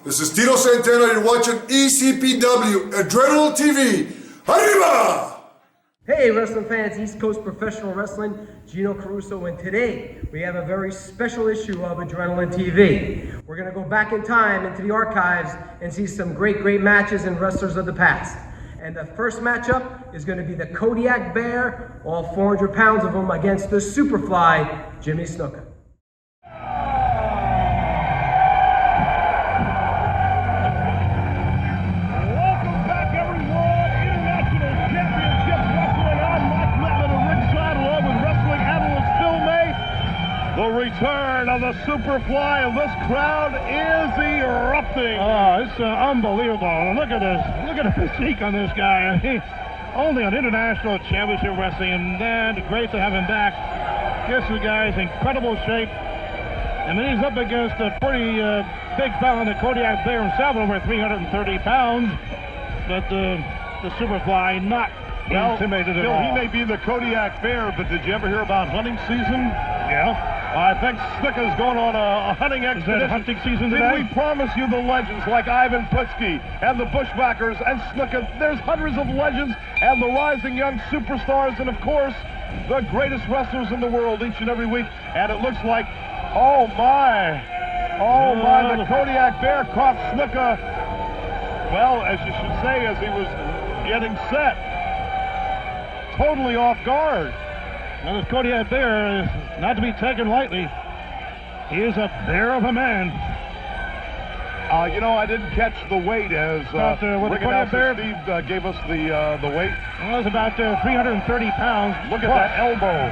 This is Tito Santana. You're watching ECPW Adrenaline TV. Arriba! Hey wrestling fans, East Coast Professional Wrestling, Gino Caruso, and today we have a very special issue of Adrenaline TV. We're going to go back in time into the archives and see some great matches and wrestlers of the past. And the first matchup is going to be the Kodiak Bear, all 400 pounds of him, against the Superfly, Jimmy Snuka. Return of the Superfly, and this crowd is erupting. Oh, it's unbelievable. Look at this. Look at the physique on this guy. Only on International Championship Wrestling, and then great to have him back. This guy's in incredible shape. I mean, he's up against a pretty big fella, the Kodiak Bear himself, over 330 pounds. But the Superfly not intimidated at all. He may be the Kodiak Bear, but did you ever hear about hunting season? Yeah. I think Snuka's going on a hunting expedition. Is that hunting season today? Did we promise you the legends like Ivan Putski and the Bushwhackers and Snuka? There's hundreds of legends and the rising young superstars, and of course, the greatest wrestlers in the world each and every week. And it looks like, oh my, the Kodiak Bear caught Snuka, well, as you should say, as he was getting set, totally off guard. Now, this Kodiak Bear is not to be taken lightly. He is a bear of a man. You know, I didn't catch the weight as the Kodiak Bear Steve gave us the weight. Well, it was about 330 pounds. Look at that elbow.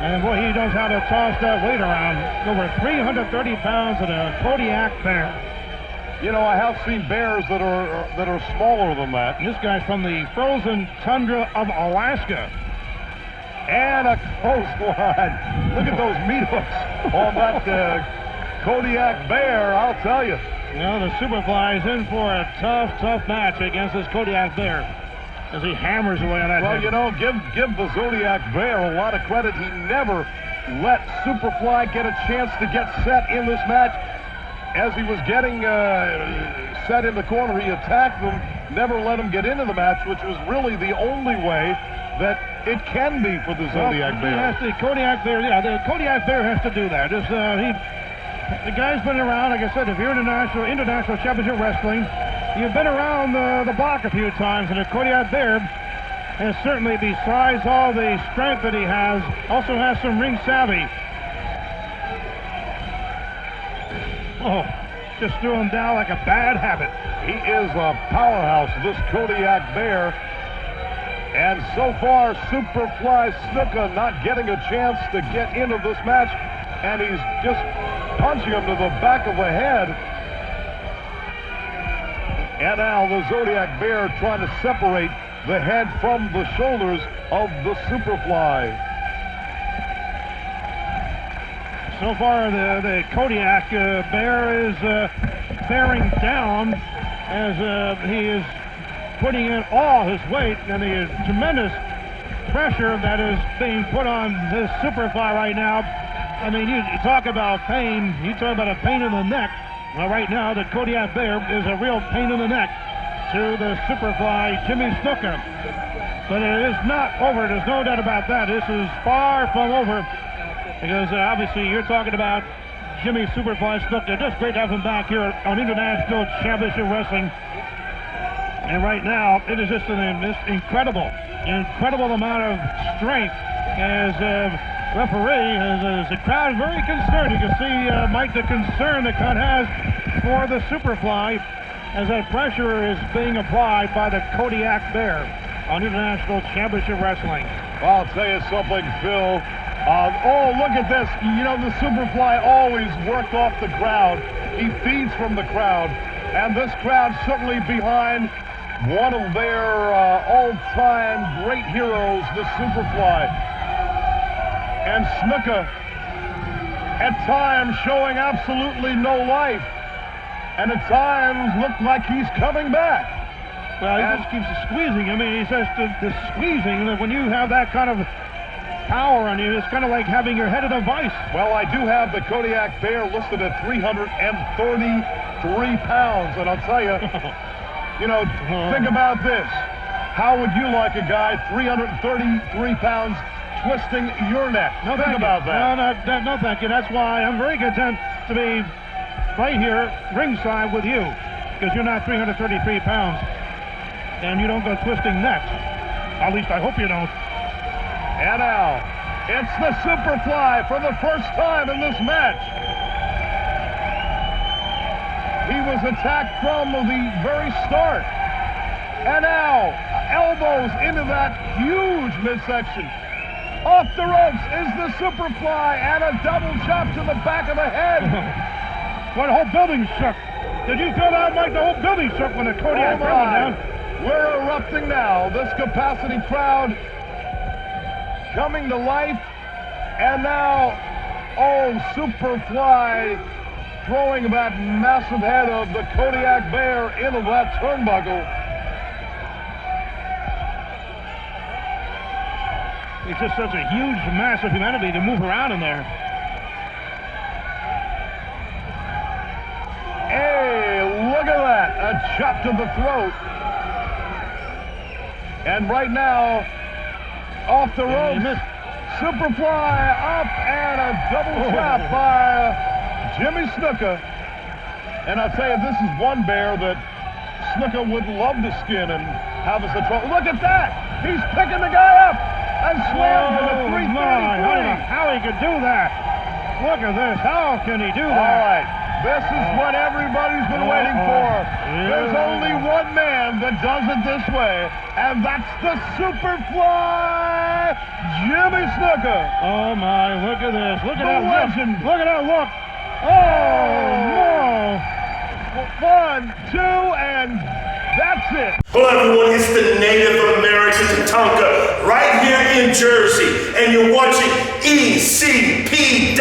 And boy, he knows how to toss that weight around. Over 330 pounds of a Kodiak Bear. You know, I have seen bears that are smaller than that. And this guy's from the frozen tundra of Alaska. And a clothesline. Look at those meat hooks on that Kodiak Bear, I'll tell you. Well, the Superfly is in for a tough match against this Kodiak Bear as he hammers away on that. Well, you know, give the Zodiac Bear a lot of credit. He never let Superfly get a chance to get set in this match. As he was getting set in the corner, he attacked them, never let him get into the match, which was really the only way that it can be for the Zodiac Bear. The Kodiak Bear, yeah, the Kodiak Bear has to do that. The guy's been around, like I said, if you're in International Championship Wrestling, you've been around the block a few times, and the Kodiak Bear has certainly, besides all the strength that he has, also has some ring savvy. Oh, just threw him down like a bad habit. He is a powerhouse, this Kodiak Bear. And so far, Superfly Snuka not getting a chance to get into this match, and he's just punching him to the back of the head. And now the Zodiac Bear trying to separate the head from the shoulders of the Superfly. So far, the Kodiak Bear is bearing down as he is putting in all his weight, and the tremendous pressure that is being put on this Superfly right now. I mean, you talk about pain, you talk about a pain in the neck. Well, right now, the Kodiak Bear is a real pain in the neck to the Superfly, Jimmy Snuka. But it is not over, there's no doubt about that. This is far from over, because obviously you're talking about Jimmy Superfly Snuka. Just great to have him back here on International Championship Wrestling. And right now, it is just an incredible amount of strength as a referee, as the crowd is very concerned. You can see, Mike, the concern the crowd has for the Superfly as that pressure is being applied by the Kodiak Bear on International Championship Wrestling. Well, I'll tell you something, Phil. Oh, look at this. You know, the Superfly always worked off the crowd. He feeds from the crowd. And this crowd certainly behind one of their all-time great heroes, the Superfly. And Snuka, at times showing absolutely no life, and at times looked like he's coming back. Well, he just keeps squeezing. I mean, he says the squeezing, that when you have that kind of power on you. It's kind of like having your head in a vice. Well, I do have the Kodiak Bear listed at 333 pounds, and I'll tell you, you know, think about this. How would you like a guy 333 pounds twisting your neck? No, think about that. No, thank you. That's why I'm very content to be right here ringside with you, because you're not 333 pounds, and you don't go twisting necks. At least I hope you don't. And now, it's the Superfly for the first time in this match. He was attacked from the very start. And now, elbows into that huge midsection. Off the ropes is the Superfly, and a double chop to the back of the head. Well, the whole building shook. Did you feel that, Mike? The whole building shook when the Kodiak went down. We're erupting now. This capacity crowd coming to life. And now, oh, Superfly throwing that massive head of the Kodiak Bear into that turnbuckle. It's just such a huge mass of humanity to move around in there. Hey, look at that. A chop to the throat. And right now, off the ropes, Superfly up, and a double chop by Jimmy Snuka. And I'll tell you, this is one bear that Snuka would love to skin and have as a trophy. Look at that. He's picking the guy up and slams him at 333. I don't know how he could do that. Look at this. How can he do that? All right. This is what everybody's been waiting for. There's only one man that does it this way, and that's the Superfly, Jimmy Snuka. Oh my, look at this. Look at The that legend. look. Look at that look. Oh, no. 1, 2, and that's it. Hello everyone, it's the Native American Tatanka right here in Jersey, and you're watching ECPW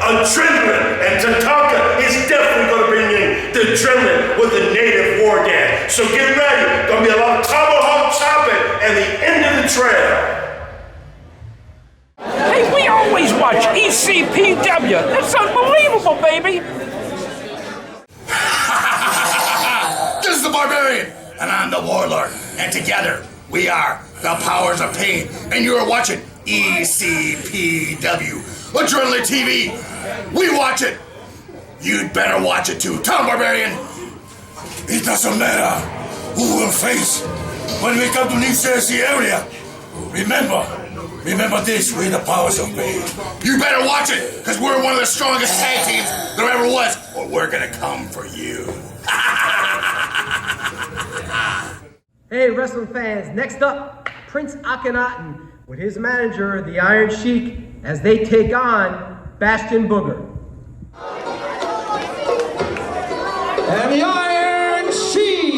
Adrenaline, and Tatanka is definitely going to bring in the adrenaline with the Native War Dance. So get ready, going to be a lot of tomahawk chopping and the end of the trail. Hey, we always watch ECPW. That's unbelievable, baby. This is the Barbarian, and I'm the Warlord, and together we are the Powers of Pain, and you are watching ECPW Adrenaline TV. We watch it. You'd better watch it too. Tom Barbarian. It doesn't matter who will face when we come to New Jersey area. Remember this, we're the Powers of Pain. You better watch it, because we're one of the strongest tag teams there ever was, or we're gonna come for you. Hey, wrestling fans, next up, Prince Akkanatan with his manager, the Iron Sheik, as they take on Bastion Booger. And the Iron Sheik.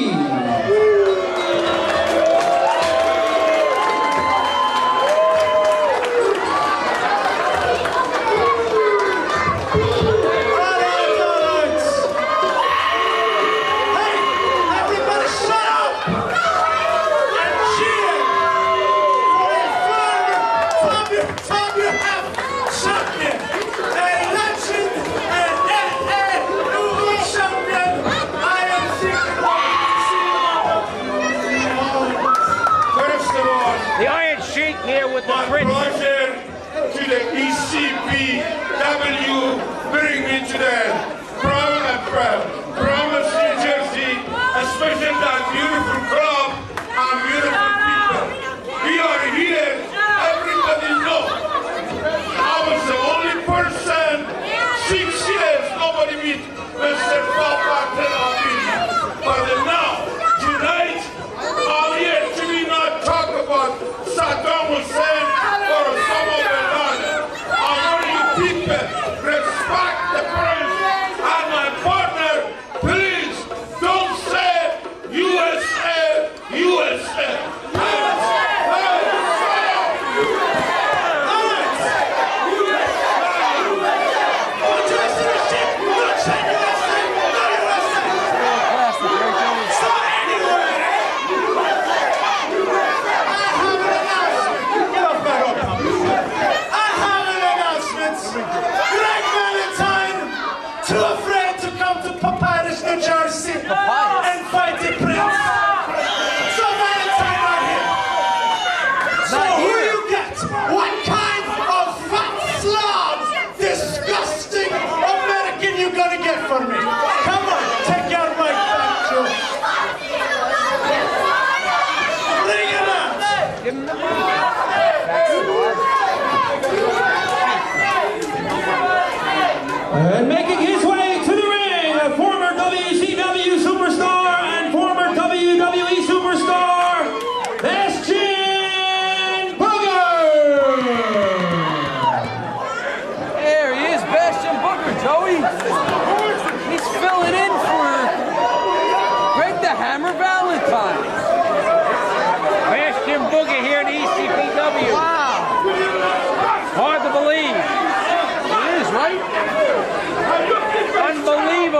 To the ECPW, bring me to the promise New Jersey, especially that beautiful club and beautiful people. We are here, everybody knows. I was the only person, 6 years, nobody meet Mr. Throwback. But now, tonight, I'm here to be not talk about Saddam Hussein or Osama bin Laden. I want you people respect the prince and my partner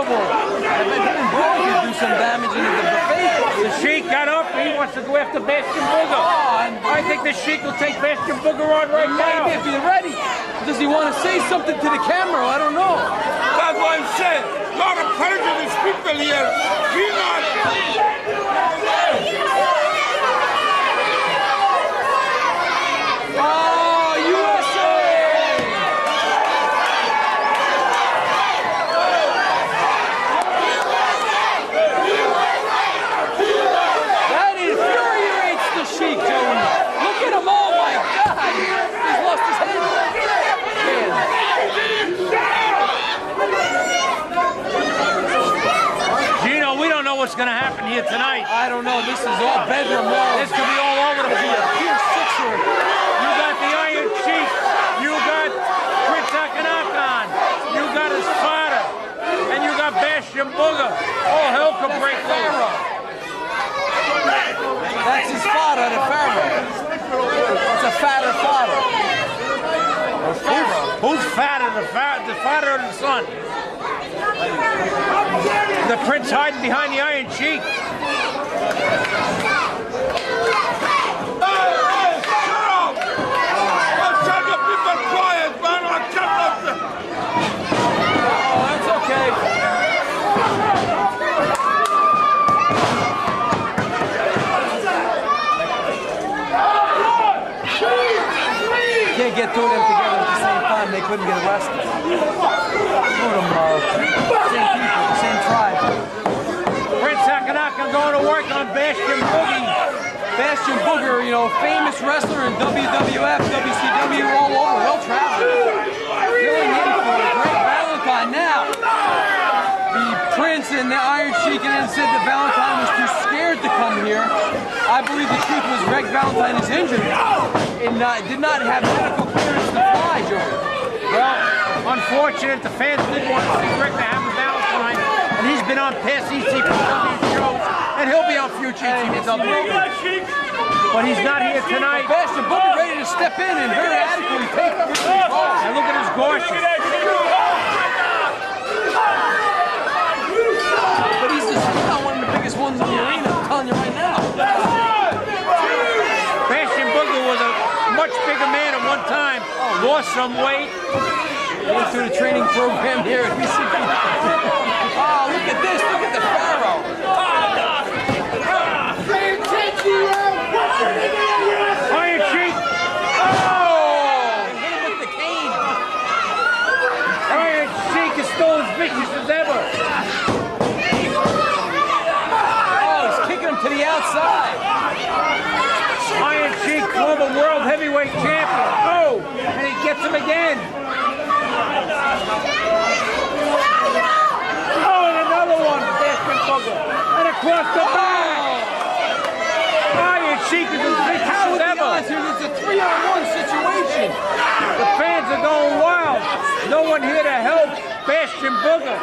unbelievable. I bet him and Brolly could do some damage into the face. The Sheik got up. He wants to go after Bastion Booger. I think the Sheik will take Bastion Booger on right now. Maybe if he's ready. Does he want to say something to the camera? I don't know. That's what I'm saying. A lot of prejudiced people here. We're not. Oh, USA! That infuriates the Sheik, Joey. Look at him, oh my God! He's lost his head. Gino, we don't know what's going to happen here tonight. I don't know. This is all bedroom walls. This could be all over the place. Here's sixer. You got the Iron Sheik. You got Prince Akkanatan. You got his father. And you got Bastion Booger. All hell could break loose. That's his father, the pharaoh. It's a fatter father. Who's fatter, the father or the son? The prince hiding behind the Iron Sheik. Hey, shut up! Shut the people quiet, man. I can't. Oh, that's okay. Can't get two of them together at the same time. They couldn't get arrested. Two of them, same people, the same tribe. Prince Akkanatan going to work on Bastion Boogie. Bastion Booger, you know, famous wrestler in WWF, WCW, all over, well-traveled. Filling in for Greg Valentine now. The Prince and the Iron Sheik and then said that Valentine was too scared to come here. I believe the truth was Greg Valentine is injured and did not have medical clearance to fly, Joey. Well, unfortunate, the fans did want to see Greg to have a Valentine, and he's been on past ECPW shows, and he'll be on future ECPW. But he's not here tonight. Bastion Booger ready to step in and very adequately take control. And look at his gorgeous. But he's just not one of the biggest ones in the arena, I'm telling you right now. Bastion Booger was a much bigger man at one time, lost some weight. Went through the training program here at ECPW. Oh, look at this, look at the pharaoh. Iron Sheik. Oh! Hit him with the cane. Iron Sheik is still as vicious as ever. Oh, he's kicking him to the outside. Iron Sheik, former world heavyweight champion. Oh, and he gets him again. Oh, and another one, Bastion Booger. And across the back. Iron Sheik is as vicious as ever. It's a 3-on-1 situation. The fans are going wild. No one here to help Bastion Booger.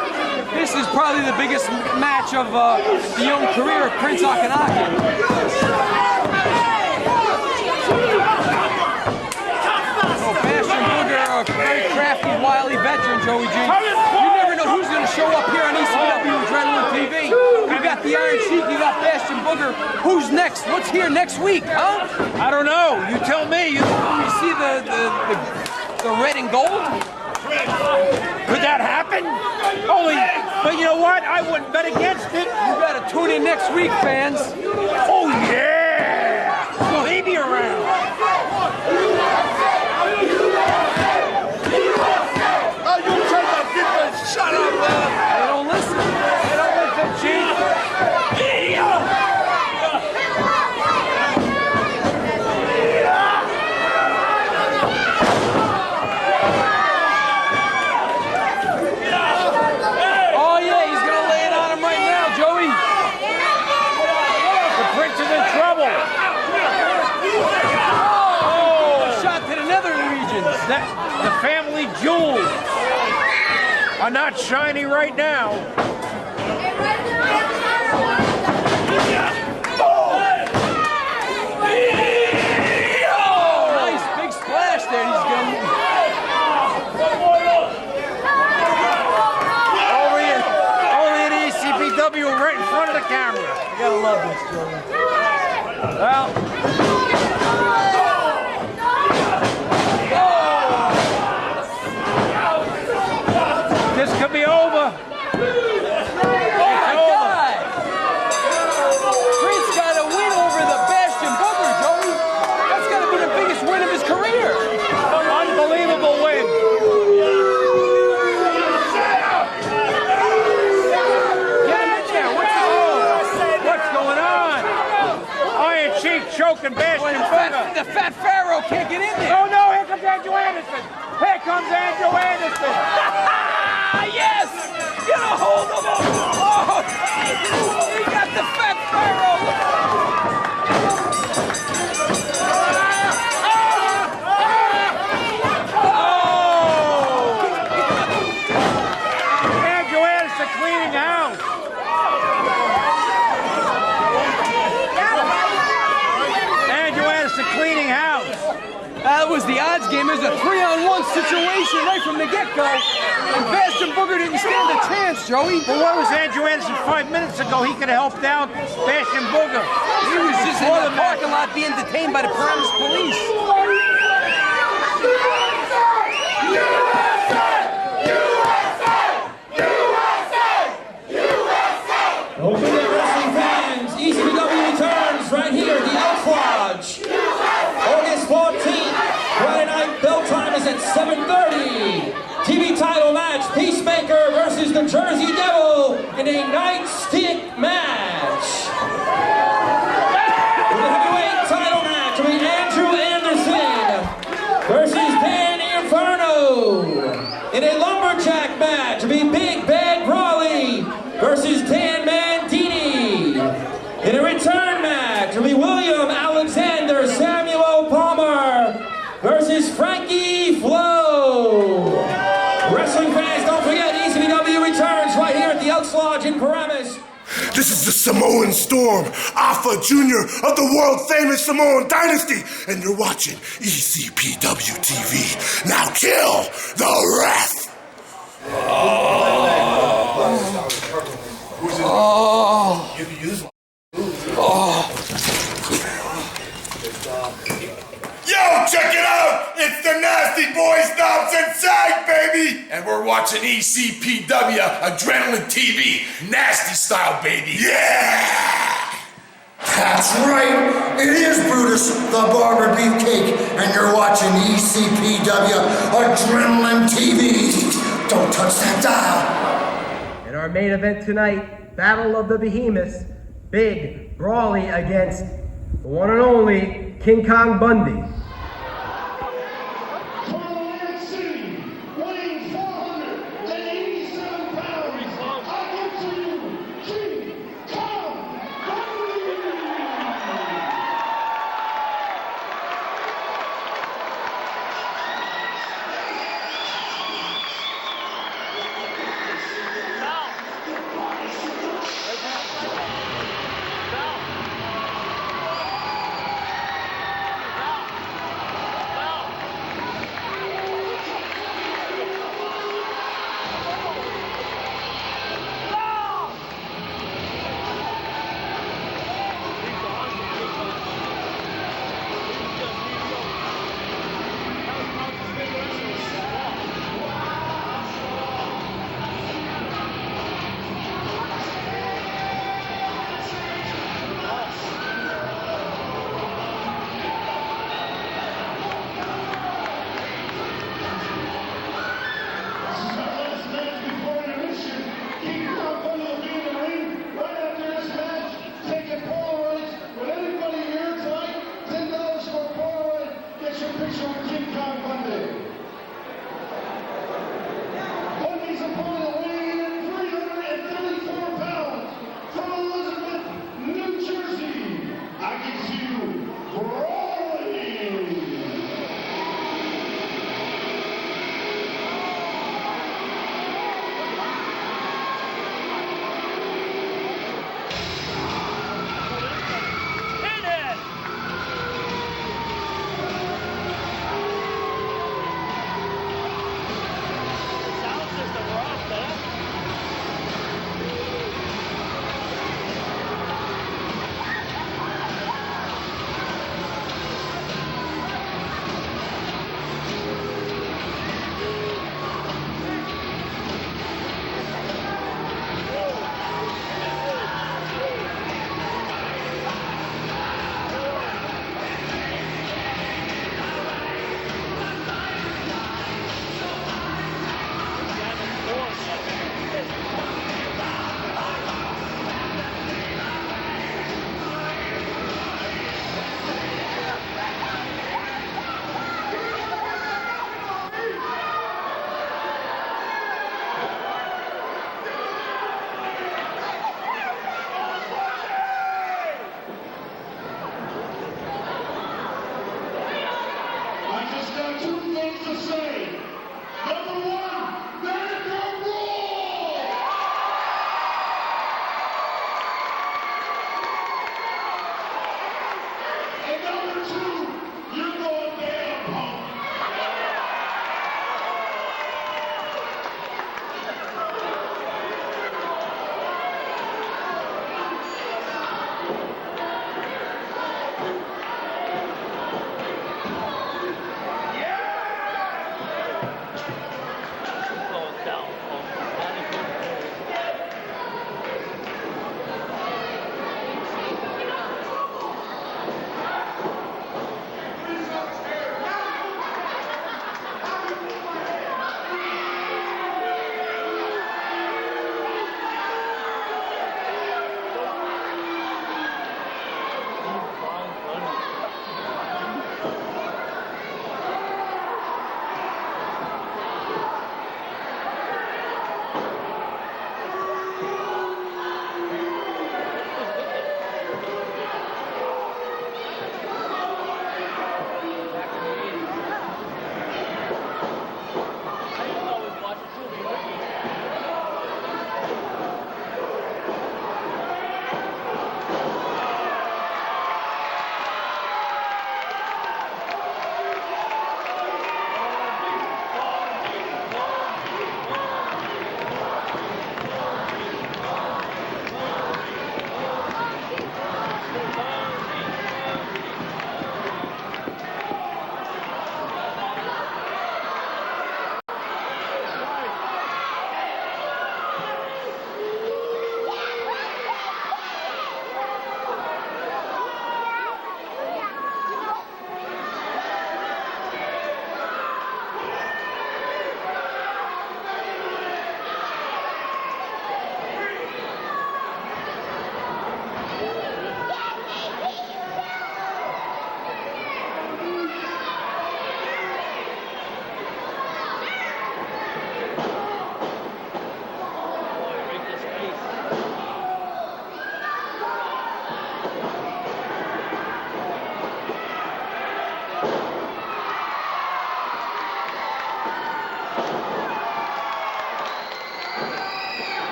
This is probably the biggest match of the young career of Prince Akkanatan. Oh, Bastion Booger, a very crafty, wily veteran, Joey G. You never know who's going to show up here on ECPW Adrenaline TV. You got the Iron Sheik, you got Bastion Booger. Who's next? What's here next week, huh? I don't know. You tell me. You see the red and gold? Could that happen? But you know what? I wouldn't bet against it. You got to tune in next week, fans. Oh, yeah! Will he be around? Oh, you tell the people, shut up, man. They don't listen. They don't listen, Chief. Oh, yeah, he's going to lay it on him right now, Joey. The Prince is in trouble. Oh, a shot to the nether regions. The family jewels are not shiny right now. Oh, nice big splash there. He's going. Over here. ECPW right in front of the camera. You gotta love this, Joey. Well, this could be over. Prince got a win over the Bastion Booger, Joey. That's got to be the biggest win of his career. Unbelievable win. Get him in there. What's going on? Iron Sheik choking Bastion Booger. The fat Pharaoh can't get in there. Oh no, here comes Andrew Anderson. Here comes Andrew Anderson. Yes! Get a hold of him! Oh, he got the fat Pharaoh! Andrew Anderson cleaning house. Andrew Anderson cleaning house. That was the odds game. It was a 3-on-1 situation right from the get-go. And Bastion Booger didn't stand a chance, Joey. Well, what was Andrew Anderson 5 minutes ago? He could have helped out Bastion Booger. He was just in the parking lot being detained by the Paramus police. Don't forget, wrestling fans, ECPW returns right here at the Elks Lodge. August 14th, Friday night, bell time is at 7:30. TV title match, Peacemaker versus the Jersey Devil in a nightstick match. In the heavyweight title match, will be Andrew Anderson versus Dan Inferno. In a lumberjack match, will be Big Bad Brolly versus Dan Mandini. In a return match, will be William Alexander Samuel Palmer versus Frankie Flo. Wrestling fans, don't forget, ECPW returns right here at the Elks Lodge in Paramus. This is the Samoan Storm, Alpha Junior of the world-famous Samoan Dynasty, and you're watching ECPW TV. Now kill the ref! Yo, check it out! It's the Nasty Boys, Knobs and Sag, baby! And we're watching ECPW Adrenaline TV, Nasty style, baby. Yeah! That's right. It is Brutus, the Barber Beefcake, and you're watching ECPW Adrenaline TV. Don't touch that dial. In our main event tonight, Battle of the Behemoths, Big Brolly against the one and only King Kong Bundy. Weighing 487 pounds, I give to you, King Kong Bundy!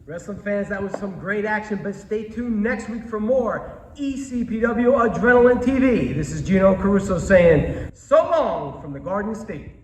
Wrestling fans, that was some great action, but stay tuned next week for more ECPW Adrenaline TV. This is Gino Caruso saying so long from the Garden State.